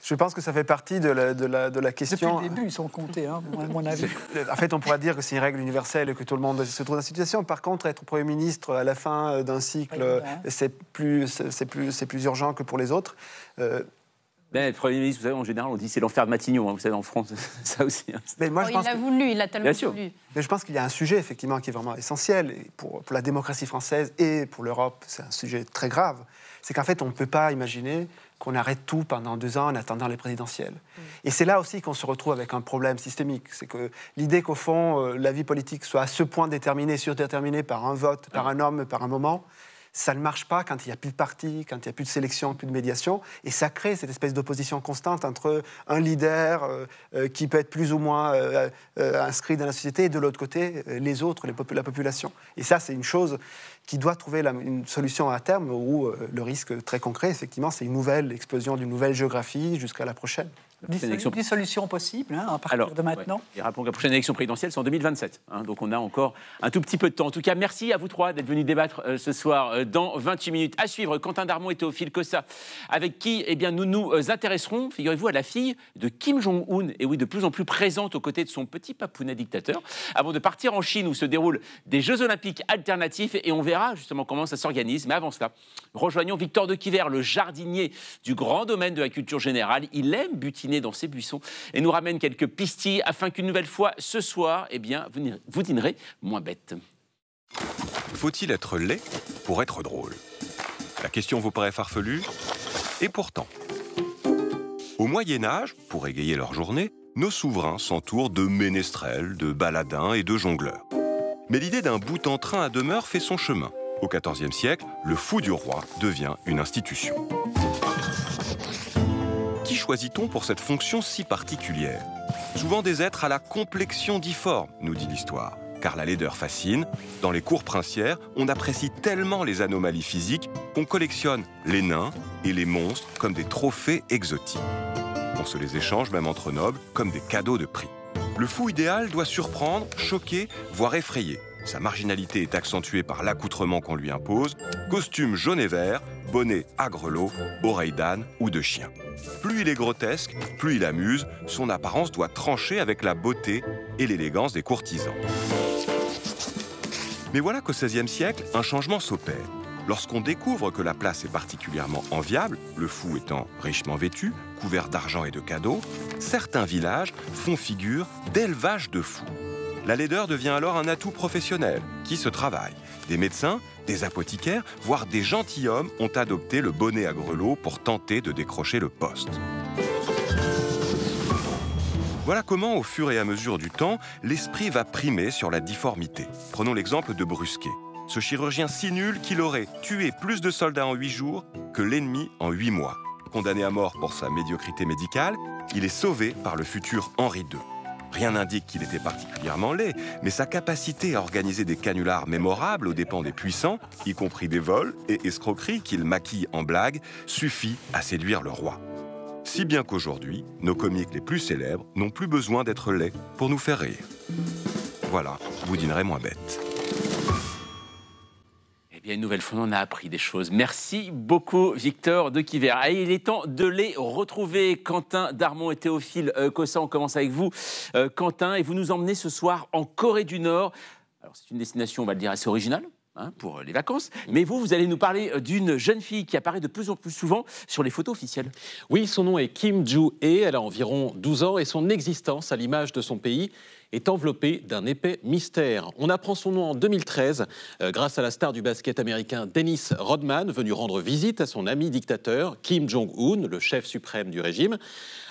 Je pense que ça fait partie de la question. Depuis le début, ils sont comptés, hein, à mon avis. En fait, on pourra dire que c'est une règle universelle et que tout le monde se trouve dans cette situation. Par contre, être Premier ministre à la fin d'un cycle, c'est plus urgent que pour les autres. Ben, le Premier ministre, vous savez, en général, on dit c'est l'enfer de Matignon, hein, vous savez, en France, ça aussi. Hein. Mais moi, il l'a voulu, il l'a tellement voulu. Mais je pense qu'il y a un sujet, effectivement, qui est vraiment essentiel et pour la démocratie française et pour l'Europe, c'est un sujet très grave. C'est qu'en fait, on ne peut pas imaginer qu'on arrête tout pendant 2 ans en attendant les présidentielles. Et c'est là aussi qu'on se retrouve avec un problème systémique. C'est que l'idée qu'au fond, la vie politique soit à ce point déterminée, surdéterminée par un vote, par un homme, par un moment, ça ne marche pas quand il n'y a plus de parti, quand il n'y a plus de sélection, plus de médiation. Et ça crée cette espèce d'opposition constante entre un leader qui peut être plus ou moins inscrit dans la société et de l'autre côté, les autres, la population. Et ça, c'est une chose qui doit trouver une solution à terme où le risque très concret, effectivement, c'est une nouvelle explosion d'une nouvelle géographie jusqu'à la prochaine. 10 solutions possibles à partir de maintenant. Et rappelons que la prochaine élection présidentielle, c'est en 2027. Hein, donc on a encore un tout petit peu de temps. En tout cas, merci à vous trois d'être venus débattre ce soir dans 28 minutes. À suivre, Quentin Darmon et Théophile Cossa, avec qui nous nous intéresserons, figurez-vous, à la fille de Kim Jong-un, et oui, de plus en plus présente aux côtés de son petit papounet dictateur, avant de partir en Chine où se déroulent des Jeux Olympiques alternatifs, et on verra justement comment ça s'organise. Mais avant cela, rejoignons Victor de Quiver, le jardinier du grand domaine de la culture générale. Il aime butiner dans ses buissons et nous ramène quelques pistilles afin qu'une nouvelle fois, ce soir, vous dînerez moins bête. Faut-il être laid pour être drôle? La question vous paraît farfelue, et pourtant. Au Moyen-Âge, pour égayer leur journée, nos souverains s'entourent de ménestrels, de baladins et de jongleurs. Mais l'idée d'un bout en train à demeure fait son chemin. Au XIVe siècle, le fou du roi devient une institution. Qui choisit-on pour cette fonction si particulière? Souvent des êtres à la complexion difforme, nous dit l'histoire. Car la laideur fascine. Dans les cours princières, on apprécie tellement les anomalies physiques qu'on collectionne les nains et les monstres comme des trophées exotiques. On se les échange même entre nobles comme des cadeaux de prix. Le fou idéal doit surprendre, choquer, voire effrayer. Sa marginalité est accentuée par l'accoutrement qu'on lui impose, costume jaune et vert, bonnet à grelots, oreilles d'âne ou de chien. Plus il est grotesque, plus il amuse, son apparence doit trancher avec la beauté et l'élégance des courtisans. Mais voilà qu'au XVIe siècle, un changement s'opère. Lorsqu'on découvre que la place est particulièrement enviable, le fou étant richement vêtu, couvert d'argent et de cadeaux, certains villages font figure d'élevage de fous. La laideur devient alors un atout professionnel qui se travaille. Des médecins, des apothicaires, voire des gentilshommes ont adopté le bonnet à grelots pour tenter de décrocher le poste. Voilà comment, au fur et à mesure du temps, l'esprit va primer sur la difformité. Prenons l'exemple de Brusquet, ce chirurgien si nul qu'il aurait tué plus de soldats en 8 jours que l'ennemi en 8 mois. Condamné à mort pour sa médiocrité médicale, il est sauvé par le futur Henri II. Rien n'indique qu'il était particulièrement laid, mais sa capacité à organiser des canulars mémorables aux dépens des puissants, y compris des vols et escroqueries qu'il maquille en blagues, suffit à séduire le roi. Si bien qu'aujourd'hui, nos comiques les plus célèbres n'ont plus besoin d'être laids pour nous faire rire. Voilà, vous dînerez moins bête. Eh bien, une nouvelle fois, on a appris des choses. Merci beaucoup, Victor de Quiver. Allez, il est temps de les retrouver. Quentin Darmon et Théophile Cossan, on commence avec vous. Quentin, et vous nous emmenez ce soir en Corée du Nord. Alors, c'est une destination, on va le dire, assez originale. Pour les vacances. Mais vous allez nous parler d'une jeune fille qui apparaît de plus en plus souvent sur les photos officielles. Oui, son nom est Kim Joo-hee, elle a environ 12 ans et son existence, à l'image de son pays, est enveloppée d'un épais mystère. On apprend son nom en 2013 grâce à la star du basket américain Dennis Rodman, venu rendre visite à son ami dictateur Kim Jong-un, le chef suprême du régime.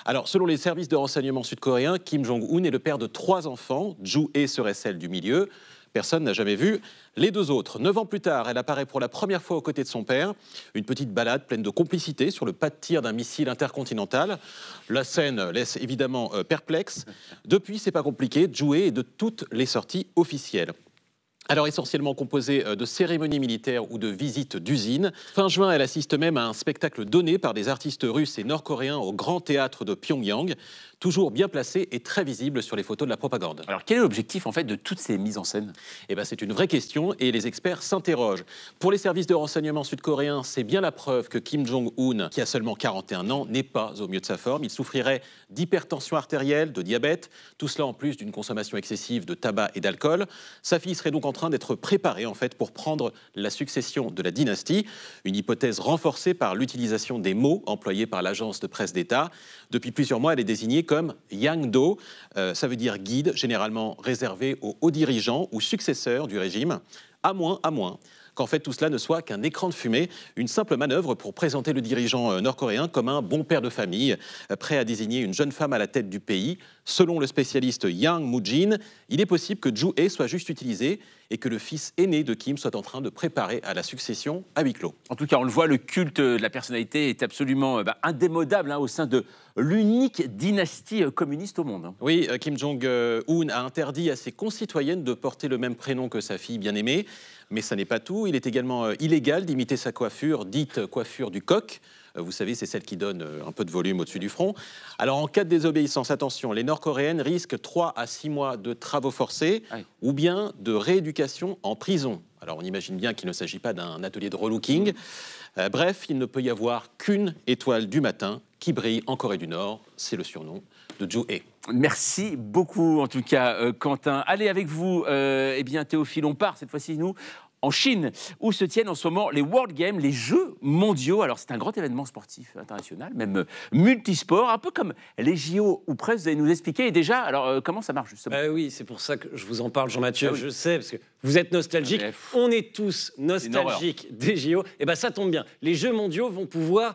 Alors, selon les services de renseignement sud-coréens, Kim Jong-un est le père de 3 enfants. Joo-hee serait celle du milieu. Personne n'a jamais vu les 2 autres. 9 ans plus tard, elle apparaît pour la première fois aux côtés de son père. Une petite balade pleine de complicité sur le pas de tir d'un missile intercontinental. La scène laisse évidemment perplexe. Depuis, c'est pas compliqué, Joo-hee est de toutes les sorties officielles. Alors essentiellement composée de cérémonies militaires ou de visites d'usines. Fin juin, elle assiste même à un spectacle donné par des artistes russes et nord-coréens au Grand Théâtre de Pyongyang, toujours bien placé et très visible sur les photos de la propagande. Alors quel est l'objectif en fait de toutes ces mises en scène? Eh bien c'est une vraie question et les experts s'interrogent. Pour les services de renseignement sud-coréens, c'est bien la preuve que Kim Jong-un, qui a seulement 41 ans, n'est pas au mieux de sa forme. Il souffrirait d'hypertension artérielle, de diabète, tout cela en plus d'une consommation excessive de tabac et d'alcool. Sa fille serait donc en train d'être préparée en fait pour prendre la succession de la dynastie, une hypothèse renforcée par l'utilisation des mots employés par l'agence de presse d'État. Depuis plusieurs mois, elle est désignée comme Yangdo, ça veut dire guide, généralement réservé aux hauts dirigeants ou successeurs du régime, à moins qu'en fait tout cela ne soit qu'un écran de fumée, une simple manœuvre pour présenter le dirigeant nord-coréen comme un bon père de famille, prêt à désigner une jeune femme à la tête du pays. Selon le spécialiste Yang Moo-jin, il est possible que Joo-hee soit juste utilisé et que le fils aîné de Kim soit en train de préparer à la succession à huis clos. En tout cas, on le voit, le culte de la personnalité est absolument indémodable au sein de l'unique dynastie communiste au monde. Oui, Kim Jong-un a interdit à ses concitoyennes de porter le même prénom que sa fille bien-aimée. Mais ça n'est pas tout. Il est également illégal d'imiter sa coiffure, dite coiffure du coq. Vous savez, c'est celle qui donne un peu de volume au-dessus du front. Alors, en cas de désobéissance, attention, les Nord-Coréennes risquent 3 à 6 mois de travaux forcés ou bien de rééducation en prison. Alors, on imagine bien qu'il ne s'agit pas d'un atelier de relooking. Bref, il ne peut y avoir qu'une étoile du matin qui brille en Corée du Nord. C'est le surnom de Joo-hee. Merci beaucoup, en tout cas, Quentin. Allez, avec vous, Théophile, on part cette fois-ci, nous, en Chine, où se tiennent en ce moment les World Games, les Jeux mondiaux. Alors, c'est un grand événement sportif international, même multisport, un peu comme les JO ou presque. Vous allez nous expliquer. Et déjà, alors, comment ça marche, justement? Oui, c'est pour ça que je vous en parle, Jean-Mathieu. Je sais, parce que vous êtes nostalgique. On est tous nostalgiques des JO. Et bien, ça tombe bien. Les Jeux mondiaux vont pouvoir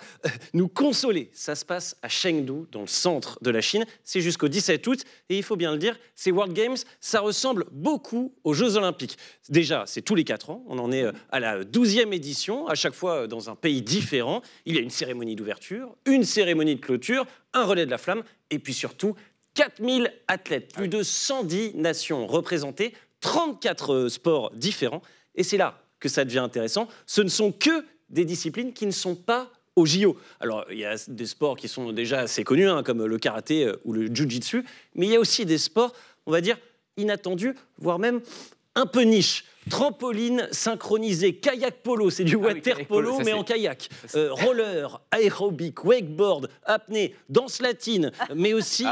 nous consoler. Ça se passe à Chengdu, dans le centre de la Chine. C'est jusqu'au 17 août. Et il faut bien le dire, ces World Games, ça ressemble beaucoup aux Jeux Olympiques. Déjà, c'est tous les 4 ans. On en est à la 12e édition, à chaque fois dans un pays différent. Il y a une cérémonie d'ouverture, une cérémonie de clôture, un relais de la flamme, et puis surtout 4000 athlètes, plus de 110 nations représentées, 34 sports différents. Et c'est là que ça devient intéressant. Ce ne sont que des disciplines qui ne sont pas aux JO. Alors, il y a des sports qui sont déjà assez connus, comme le karaté ou le jiu-jitsu, mais il y a aussi des sports, on va dire, inattendus, voire même un peu niche. Trampoline synchronisée, kayak polo, c'est du water polo mais en kayak. Roller, aérobic, wakeboard, apnée, danse latine, mais aussi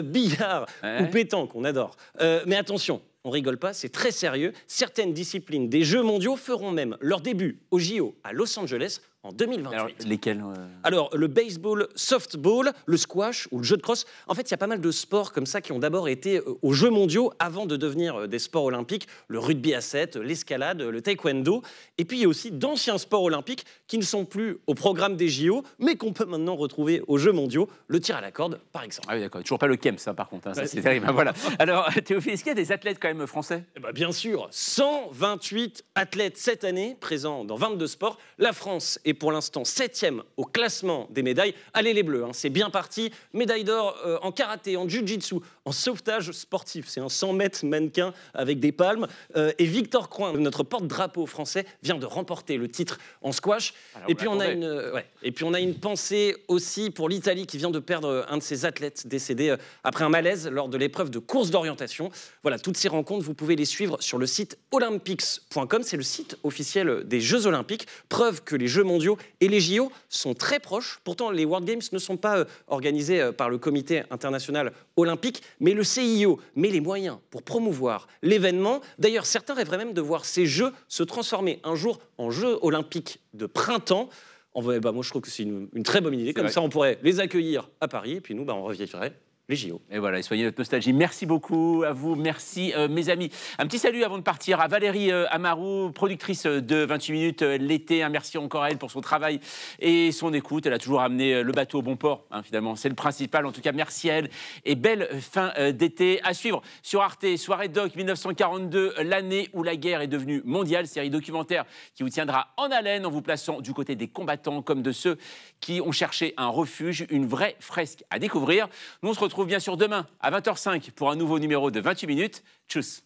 billard ou pétanque, on adore. Mais attention, on rigole pas, c'est très sérieux. Certaines disciplines des Jeux mondiaux feront même leur début aux JO à Los Angeles en 2028. Alors, lesquels Alors, le baseball, softball, le squash ou le jeu de crosse. En fait, il y a pas mal de sports comme ça qui ont d'abord été aux Jeux mondiaux avant de devenir des sports olympiques. Le rugby à 7, l'escalade, le taekwondo. Et puis, il y a aussi d'anciens sports olympiques qui ne sont plus au programme des JO, mais qu'on peut maintenant retrouver aux Jeux mondiaux. Le tir à la corde, par exemple. Ah oui, d'accord. Toujours pas le KEM, ça, par contre. Hein, ça, c'est terrible. Voilà. Alors, Théophile, est-ce qu'il y a des athlètes quand même français? Bien sûr, 128 athlètes cette année, présents dans 22 sports. La France est pour l'instant 7e au classement des médailles. Allez les Bleus, hein, c'est bien parti. Médaille d'or en karaté, en jiu-jitsu, en sauvetage sportif. C'est un 100 mètres mannequin avec des palmes. Et Victor Coin, notre porte-drapeau français, vient de remporter le titre en squash. Et puis, on a une pensée aussi pour l'Italie qui vient de perdre un de ses athlètes décédé après un malaise lors de l'épreuve de course d'orientation. Voilà, toutes ces rencontres, vous pouvez les suivre sur le site olympics.com. C'est le site officiel des Jeux Olympiques. Preuve que les Jeux mondiaux et les JO sont très proches. Pourtant, les World Games ne sont pas organisés par le Comité international olympique, mais le CIO met les moyens pour promouvoir l'événement. D'ailleurs, certains rêveraient même de voir ces Jeux se transformer un jour en Jeux olympiques de printemps. Moi, je trouve que c'est une très bonne idée. Comme ça, on pourrait les accueillir à Paris et puis nous, on revivrait les JO. Et voilà, soyez notre nostalgie. Merci beaucoup à vous, merci mes amis. Un petit salut avant de partir à Valérie Amarou, productrice de 28 minutes l'été. Un merci encore à elle pour son travail et son écoute. Elle a toujours amené le bateau au bon port, hein, finalement, c'est le principal. En tout cas, merci à elle et belle fin d'été. À suivre sur Arte, Soirée Doc 1942, l'année où la guerre est devenue mondiale, série documentaire qui vous tiendra en haleine en vous plaçant du côté des combattants comme de ceux qui ont cherché un refuge, une vraie fresque à découvrir. Nous, on se retrouve bien sûr demain à 20h05 pour un nouveau numéro de 28 minutes. Tchuss.